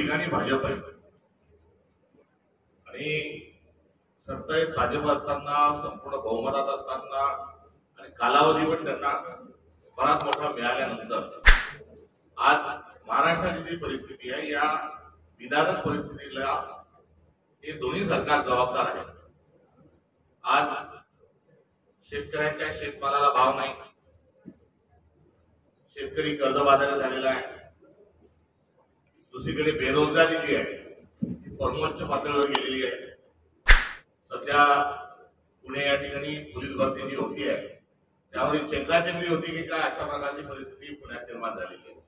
ठिकाणी भाजप आहे आणि सत्तेत भाजप असताना, संपूर्ण बहुमतात असताना आणि कालावधी पण त्यांना बराच मोठा मिळाल्यानंतर आज महाराष्ट्राची जी परिस्थिती आहे, या विधारक परिस्थितीला हे दोन्ही सरकार जबाबदार आहे। आज शेतकऱ्यांच्या शेतमालाला भाव नाही, शेतकरी कर्जबाजारी झालेला आहे, दुसरीकडे बेरोजगारी जी आहे ती परमोच्च पातळीवर गेलेली आहे। सध्या पुणे या ठिकाणी पोलीस भरती जी होती आहे त्यामध्ये चेंगराचेंगरी होती की काय, अशा प्रकारची परिस्थिती पुण्यात निर्माण झालेली आहे।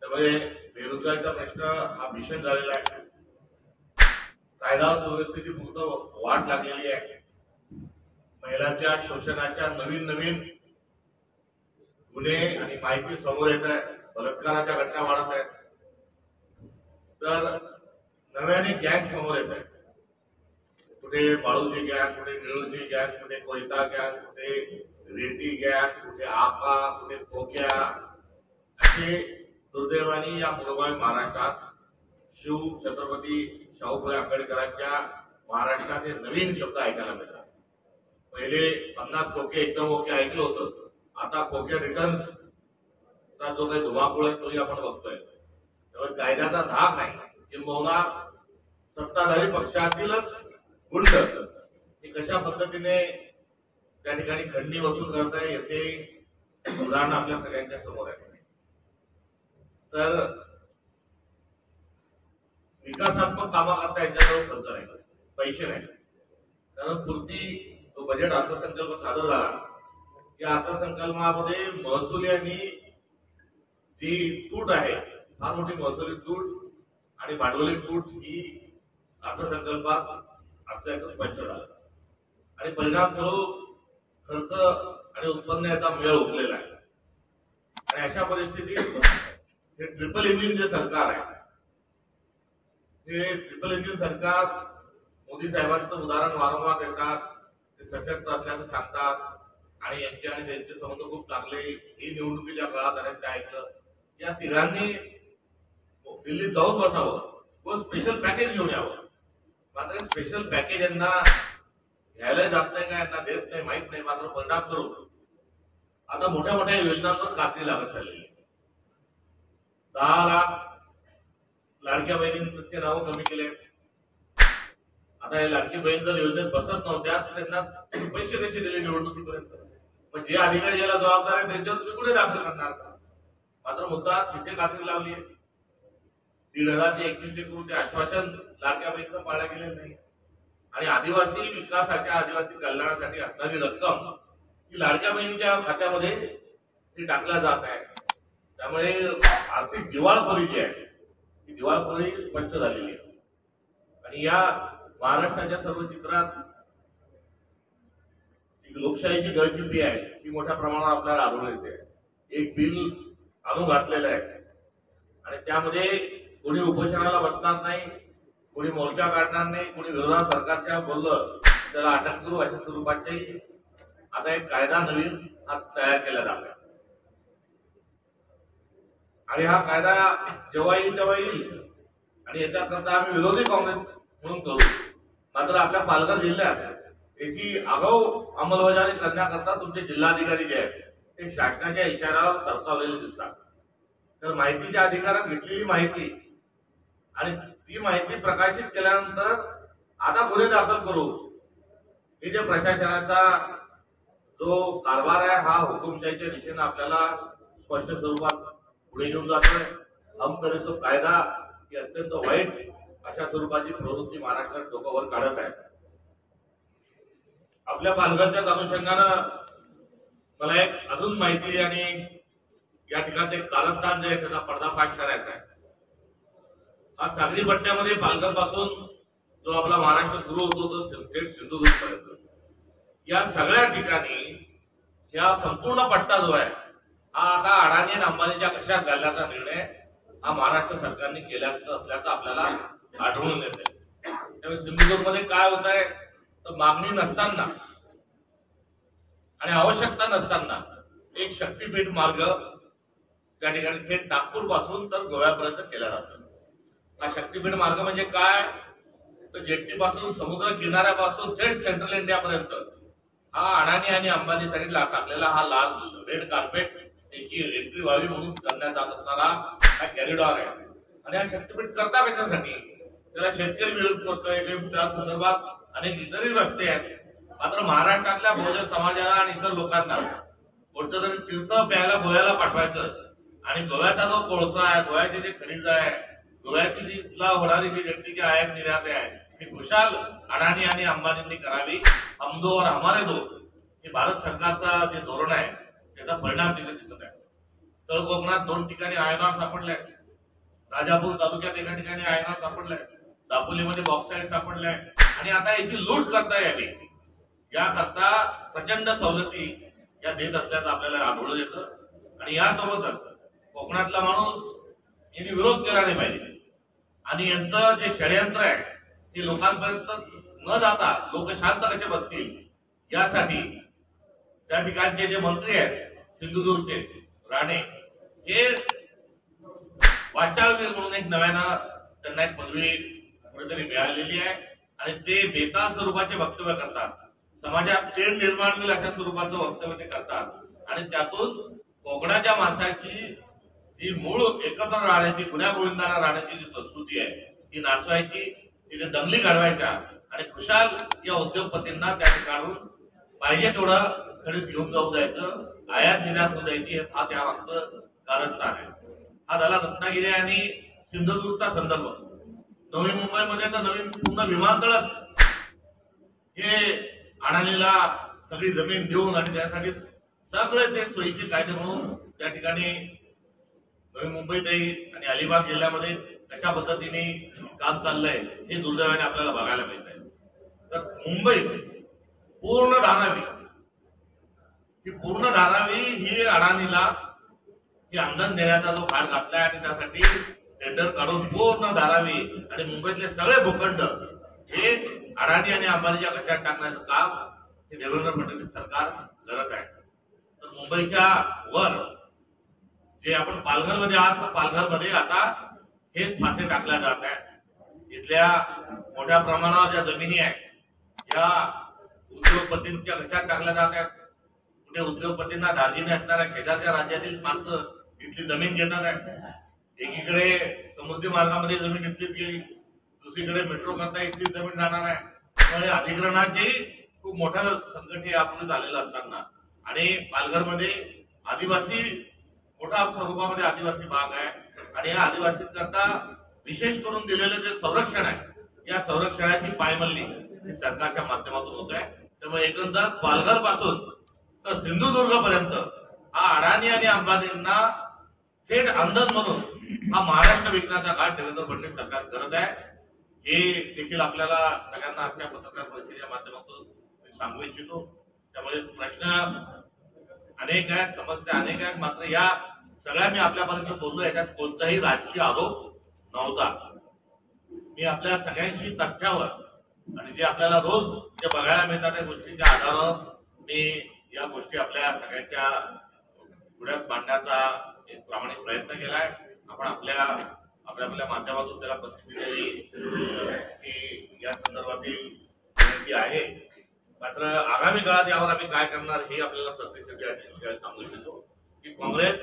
त्यामुळे बेरोजगारीचा प्रश्न हा भीषण झालेला आहे। कायदा सुव्यवस्थेची वाट लागलेली आहे। महिलांच्या शोषणाच्या नवीन गुन्हे आणि माहिती समोर येत आहे, बलात्काराच्या घटना वाढत आहेत, तर नव्याने गँग समोर येत आहे। कुठे बाळूची गँग, कुठे निळूची गँग, कुठे कोयता गँग, कुठे रेती गँग, कुठे आका, कुठे खोक्या, असे दुर्दैवाने या पूर्व महाराष्ट्रात शिव छत्रपती शाहू फुले आंबेडकरांच्या महाराष्ट्रात हे नवीन शब्द ऐकायला मिळतात। पहिले 50 खोके एकदम ओके ऐकलं होतं, आता खोके रिटर्न्स चा जो काही धुमाकूळ आहे तोही आपण बघतोय। त्यामुळे कायद्याचा धाक नाही, किंबहुना सत्ताधारी पक्षातीलच गुंड हे कशा पद्धतीने त्या ठिकाणी खंडणी वसूल करताय याचे उदाहरण आपल्या सगळ्यांच्या समोर आहे। तर विकासात्मक कामाकरता यांच्याजवळ खर्च नाही, पैसे नाही, कारण पुरती तो बजेट अर्थसंकल्प सादर झाला, या अर्थसंकल्पामध्ये महसुली आणि जी तूट आहे, फार मोठी महसुली तूट आणि भांडवली तूट ही अर्थसंकल्पात असल्याचं स्पष्ट झालं आणि परिणामस्वरूप खर्च आणि उत्पन्न याचा मेळ उठलेला आहे। आणि अशा परिस्थितीत हे ट्रिपल इंजिन जे सरकार आहे, हे ट्रिपल इंजिन सरकार मोदी साहेबांचं उदाहरण वारंवार देतात, ते सशक्त असल्याचं सांगतात आणि यांचे आणि त्यांचे संबंध खूप चांगले, ही निवडणुकीच्या काळात आणि ते ऐकलं, या तिघांनी दिल्लीत जाऊन बसावं, कोण स्पेशल पॅकेज घेऊन यावं। मात्र स्पेशल पॅकेज यांना घ्यायला जात नाही का, यांना देत नाही माहित नाही, मात्र परिणाम करून आता मोठ्या मोठ्या योजनांवर कात्री लागत चाललेली आहे। 10 लाख लाडक्या बहिणींचे नाव कमी केले, आता या लाडकी बहीण जर योजनेत बसत नव्हत्या त्यांना पैसे कसे दिले निवडणुकीपर्यंत, पण जे अधिकारी याला जबाबदार आहे त्यांच्यावर तुम्ही कुठे दाखल करणार? मात्र मुद्दा तिथे कात्री लावली आहे। 1,500 ते 21 करून ते आश्वासन लाडक्या बहिणीचं पाळल्या गेले नाही आणि आदिवासी विकासाच्या, आदिवासी कल्याणासाठी असणारी रक्कम ही लाडक्या बहिणीच्या खात्यामध्ये ती टाकल्या जात आहे। त्यामुळे आर्थिक दिवाळखोरी जी आहे ती दिवाळखोरी स्पष्ट झालेली आहे आणि या महाराष्ट्राच्या सर्व चित्रात लोकशाहीची गळचिपी आहे ती मोठ्या प्रमाणावर आपल्याला आढळून येते। एक बिल आणून घातलेलं आहे आणि त्यामध्ये कोणी उपोषणाला बसणार नाही, कोणी मोर्चा काढणार नाही, कोणी विरोधात सरकारच्या बोललं त्याला अटक करू अशा स्वरूपाचे आता एक कायदा नवीन तयार केला जात आहे आणि हा कायदा जेव्हा येईल तेव्हा येईल आणि याच्याकरता आम्ही विरोधी काँग्रेस म्हणून करू। मात्र आपल्या पालघर जिल्ह्यात याची आगाऊ अंमलबजावणी करण्याकरता तुमचे जिल्हाधिकारी जे आहेत ते शासनाच्या इशाऱ्यावर सरसावलेले दिसतात। तर माहितीच्या अधिकारात घेतलेली माहिती आणि ती माहिती प्रकाशित केल्यानंतर आता गुन्हे दाखल करू, हे जे प्रशासनाचा जो कारभार आहे हा हुकुमशाहीच्या दिशेने आपल्याला स्पष्ट स्वरूपात पुढे घेऊन जातोय। हम करे तो कायदा ही अत्यंत वाईट अशा स्वरूपाची प्रवृत्ती महाराष्ट्रात डोक्यावर काढत आहे। आपल्या पालघरच्याच अनुषंगानं मला एक अजून माहिती आणि या ठिकाणी एक कारस्थान जे आहे त्याचा पर्दाफाश करायचा आहे। आज सागरी पट्ट्यामध्ये पालघर पासून जो आपला महाराष्ट्र सुरू होतो तो थेट सिंधुदुर्ग पर्यंत, या सगळ्या ठिकाणी या संपूर्ण पट्टा जो आहे हा आता अडाणी आणि अंबानीच्या कशात घालण्याचा निर्णय हा महाराष्ट्र सरकारने केल्याचा असल्याचं आपल्याला आढळून येते। त्यामुळे सिंधुदुर्गमध्ये काय होत आहे तर मागणी नसताना आणि आवश्यकता नसताना एक शक्तीपीठ मार्ग त्या ठिकाणी थेट नागपूर पासून तर गोव्यापर्यंत केला जातो। हा शक्तीपीठ मार्ग म्हणजे काय, तर जेट्टीपासून समुद्र किनाऱ्यापासून थेट सेंट्रल इंडियापर्यंत हा अडाणी आणि अंबानीसाठी टाकलेला हा लाल रेड कार्पेट त्याची एंट्री व्हावी म्हणून करण्यात जात असणारा हा कॉरिडॉर आहे. आणि हा शक्तीपीठ करता कशासाठी, त्याला शेतकरी विरोध करतोय, त्या संदर्भात अनेक इतरही रस्ते आहेत. मात्र महाराष्ट्रातल्या बहुजन समाजाला आणि इतर लोकांना कोणतं तरी तीर्थ प्यायला गोव्याला पाठवायचं आणि गोव्याचा जो कोळसा आहे, गोव्याचे जे खनिज आहे, गोव्याची जी इथला होणारी जी व्यक्तीची आयात निर्यात आहे ती खुशाल अडाणी आणि अंबानींनी करावी. हम दो और हमारे दो हे भारत सरकारचा जे धोरण आहे त्याचा परिणाम तिथे दिसत आहे. तळ कोकणात 2 ठिकाणी आयनॉर सापडले, राजापूर तालुक्यात एका ठिकाणी आयनॉर सापडलाय, दापोलीमध्ये बॉक्साईट सापडलाय आणि आता याची लूट करता यावी याकरता प्रचंड सवलती या देत असल्याचं आपल्याला आढळून येतं. आणि यासोबतच कोकणातला माणूस यांनी विरोध केला नाही पाहिजे आणि यांचं जे षडयंत्र आहे ते लोकांपर्यंत न जाता लोक शांत कसे बसतील यासाठी त्या ठिकाणचे जे मंत्री आहेत सिंधुदुर्गचे राणे हे वाचाळवीर म्हणून एक नव्यानं त्यांना एक पदवी कुठेतरी मिळालेली आहे आणि ते बेताल स्वरूपाचे वक्तव्य करतात, समाजात तेढ निर्माण होईल अशा स्वरूपाचं वक्तव्य ते करतात आणि त्यातून कोकणाच्या माणसाची जी मूळ एकत्र राहण्याची, गुन्ह्या गोविंदाना राहण्याची जी संस्कृती आहे ती नाचवायची, तिथे दंगली घडवायच्या आणि खुशाल या उद्योगपतींना त्या ठिकाणून पाहिजे तेवढं खडीत घेऊन जाऊ द्यायचं, आयात निर्यात होऊ द्यायची, हा त्या मागचं कारस्थान आहे. हा झाला रत्नागिरी आणि सिंधुदुर्गचा संदर्भ. नवी मुंबईमध्ये तर नवीन पूर्ण विमानतळच हे अडाणीला सगळी जमीन देऊन आणि त्यासाठी सगळे ते सोयीचे कायदे म्हणून त्या ठिकाणी नवी मुंबईतही आणि अलिबाग जिल्ह्यामध्ये कशा पद्धतीने काम चाललंय हे दुर्दैवाने आपल्याला बघायला मिळत आहे. तर मुंबईत पूर्ण धारावी ही अडाणीला ही अंधन देण्याचा जो घाट घातलाय आणि त्यासाठी टेंडर काढून पूर्ण धारावी आणि मुंबईतले सगळे भूखंड हे अडाणी आणि अंबानीच्या कशात टाकण्याचं काम हे देवेंद्र फडणवीस सरकार करत आहे. तर मुंबईच्या वर जे आपण पालघरमध्ये आहात तर पालघरमध्ये आता हेच फासे टाकल्या जात आहे. इथल्या मोठ्या प्रमाणावर ज्या जमिनी आहेत या उद्योगपतींच्या कशात टाकल्या जात आहेत. कुठे उद्योगपतींना दार्जिने असणाऱ्या शेजारच्या राज्यातील माणसं इथली जमीन घेणार आहे. एकीकडे समुद्री मार्गामध्ये जमीन इथलीच गेली, दुसरीकडे मेट्रो करता इथली जमीन जाणार आहे. त्यामुळे अधिग्रहणाची खूप मोठं संकट हे आपलं झालेलं असताना आणि पालघरमध्ये आदिवासी मोठ्या स्वरूपामध्ये आदिवासी भाग आहे आणि या आदिवासी करता विशेष करून दिलेलं जे संरक्षण आहे या संरक्षणाची पायमल्ली सरकारच्या माध्यमातून होत आहे. त्यामुळे एकंदर पालघर पासून तर सिंधुदुर्ग पर्यंत हा अडाणी आणि अंबानींना थेट अंधन म्हणून हा महाराष्ट्र विकण्याचा घाट देवेंद्र फडणवीस सरकार करत आहे. हे देखील आपल्याला सगळ्यांना आजच्या पत्रकार परिषदेच्या माध्यमातून सांगू इच्छितो. त्यामुळे प्रश्न अनेक आहेत, समस्या अनेक आहेत, मात्र या सगळ्या मी आपल्यापर्यंत बोललो, याच्यात कोणताही राजकीय आरोप नव्हता. मी आपल्या सगळ्यांशी तथ्यावर आणि जे आपल्याला रोज जे बघायला मिळतात त्या गोष्टींच्या आधारावर मी या गोष्टी आपल्या सगळ्यांच्या पुढ्यात मांडण्याचा एक प्रामाणिक प्रयत्न केलाय. आपण आपल्या माध्यमातून त्याला प्रसिद्धी द्यावी ही या संदर्भातील विनंती आहे. मात्र आगामी काळात यावर आम्ही काय करणार हे आपल्याला सत्तेसाठी सांगू इच्छितो की काँग्रेस